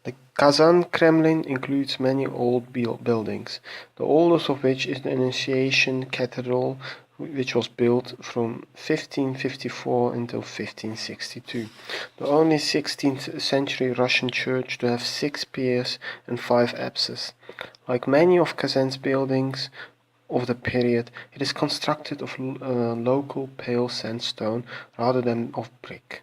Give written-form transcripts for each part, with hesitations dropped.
The Kazan Kremlin includes many old buildings, the oldest of which is the Annunciation Cathedral, which was built from 1554 until 1562. The only 16th century Russian church to have 6 piers and 5 apses. Like many of Kazan's buildings of the period, it is constructed of local pale sandstone rather than of brick.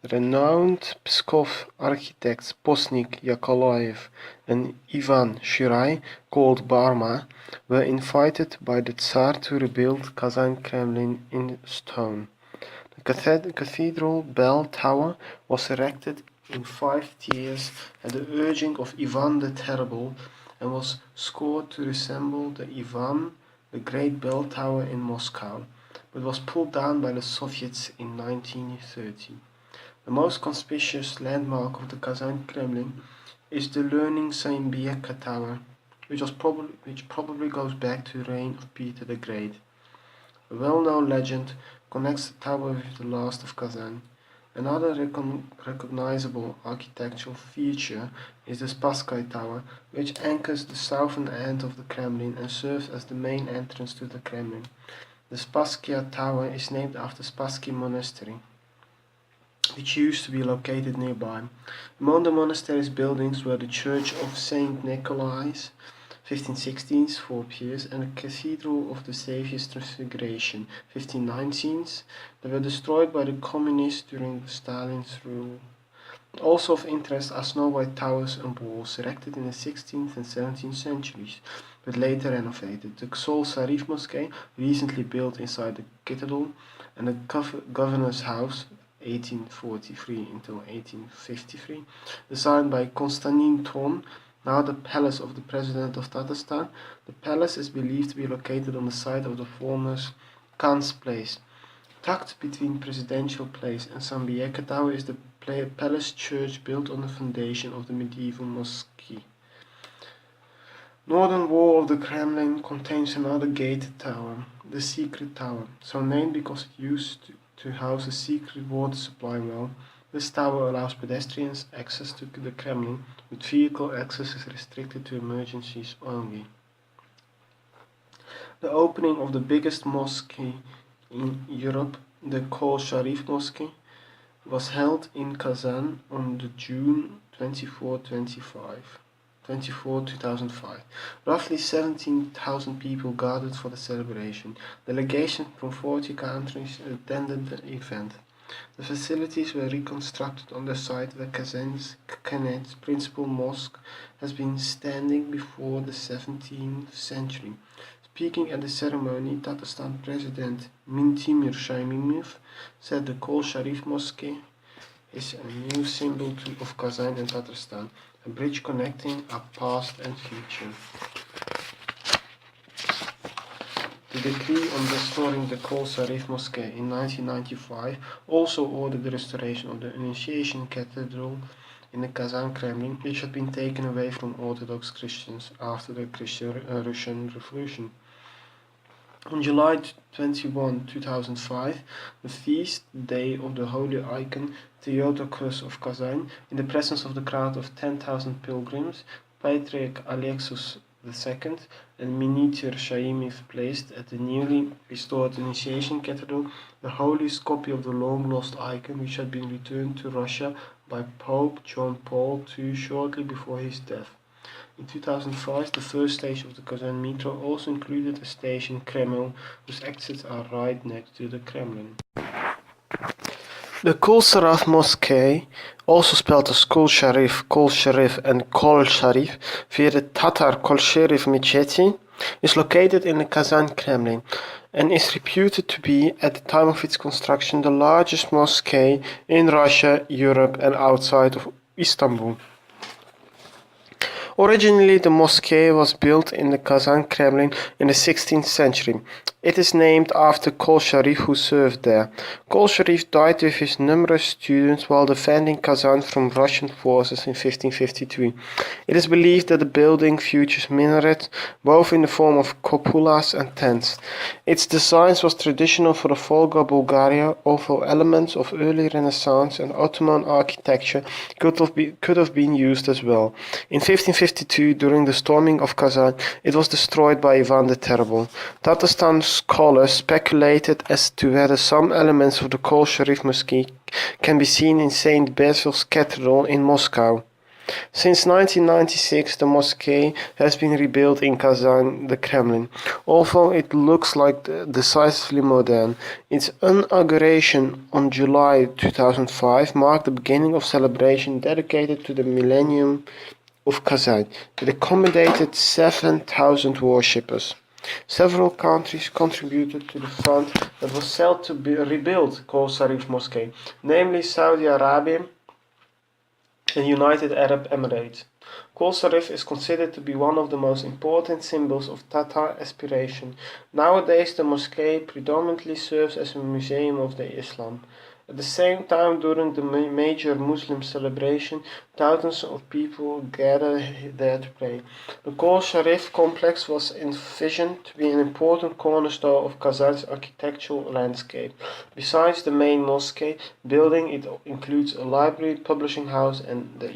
The renowned Pskov architects Postnik, Yakovlev and Ivan Shirjay, called Barma, were invited by the Tzar to rebuild Kazan Kremlin in stone. The cathedral bell tower was erected in 5 tiers at the urging of Ivan the Terrible and was scored to resemble the Ivan the Great Belltower in Moscow, but was pulled down by the Soviets in 1930. The most conspicuous landmark of the Kazan Kremlin is the leaning Söyembikä Tower, which probably goes back to the reign of Peter the Great. A well-known legend connects the tower with the last of Kazan. Another recognizable architectural feature is the Spasskaya Tower, which anchors the southern end of the Kremlin and serves as the main entrance to the Kremlin. The Spasskaya Tower is named after Spasskaya Monastery, which used to be located nearby. Among the monastery's buildings were the Church of Saint Nicholas, 1516, 4 piers, and the Cathedral of the Saviour's Transfiguration, 1519, that were destroyed by the communists during Stalin's rule. Also of interest are snow-white towers and walls erected in the 16th and 17th centuries, but later renovated. The Sol Sharif Mosque, recently built inside the cathedral, and the Governor's House, 1843 until 1853, designed by Konstantin Thon, now the palace of the President of Tatarstan. The palace is believed to be located on the site of the former Khan's Place. Tucked between Presidential Place and Söyembikä Tower is the palace church built on the foundation of the medieval mosque. Northern wall of the Kremlin contains another gated tower, the Secret Tower, so named because it used to house a secret water supply well. This tower allows pedestrians access to the Kremlin, but vehicle access is restricted to emergencies only. The opening of the biggest mosque in Europe, the Kol Sharif Mosque, was held in Kazan on June 24, 2005. Roughly 17,000 people gathered for the celebration. Delegations from 40 countries attended the event. The facilities were reconstructed on the site where Kazan's Khan's principal mosque has been standing before the 17th century. Speaking at the ceremony, Tatarstan President Mintimir Shaimimov said the Kol Sharif Mosque is a new symbol of Kazan and Tatarstan, a bridge connecting our past and future. The decree on restoring the Kol Sharif Mosque in 1995 also ordered the restoration of the Annunciation Cathedral in the Kazan Kremlin, which had been taken away from Orthodox Christians after the Russian Revolution. On July 21, 2005, the feast day of the holy icon Theotokos of Kazan, in the presence of the crowd of 10,000 pilgrims, Patriarch Alexis II and Miniature Shaimov placed at the newly restored Annunciation Cathedral the holiest copy of the long-lost icon, which had been returned to Russia by Pope John Paul II shortly before his death. In 2005, the first stage of the Kazan metro also included a station Kreml, whose exits are right next to the Kremlin. The Kol Sharif Mosque, also spelled as Kol Sharif, and Kol Sharif via the Tatar Kol Sharif Mecheti, is located in the Kazan Kremlin and is reputed to be, at the time of its construction, the largest mosque in Russia, Europe and outside of Istanbul. Originally, the mosque was built in the Kazan Kremlin in the 16th century. It is named after Kol Sharif, who served there. Kol Sharif died with his numerous students while defending Kazan from Russian forces in 1553. It is believed that the building features minarets, both in the form of cupolas and tents. Its design was traditional for the Volga Bulgaria, although elements of early Renaissance and Ottoman architecture could have been used as well. In 1552, during the storming of Kazan, it was destroyed by Ivan the Terrible. Tatarstan scholars speculated as to whether some elements of the Kol Sharif Mosque can be seen in St. Basil's Cathedral in Moscow. Since 1996, the mosque has been rebuilt in Kazan, the Kremlin, although it looks like decisively modern. Its inauguration on July 2005 marked the beginning of celebration dedicated to the millennium of Kazan. It accommodated 7,000 worshippers. Several countries contributed to the fund that was set to rebuild Kol Sharif Mosque, namely Saudi Arabia and United Arab Emirates. Kol Sharif is considered to be one of the most important symbols of Tatar aspiration. Nowadays, the mosque predominantly serves as a museum of the Islam. At the same time, during the major Muslim celebration, thousands of people gather there to pray. The Kol Sharif complex was envisioned to be an important cornerstone of Kazan's architectural landscape. Besides the main mosque building, it includes a library, publishing house, and the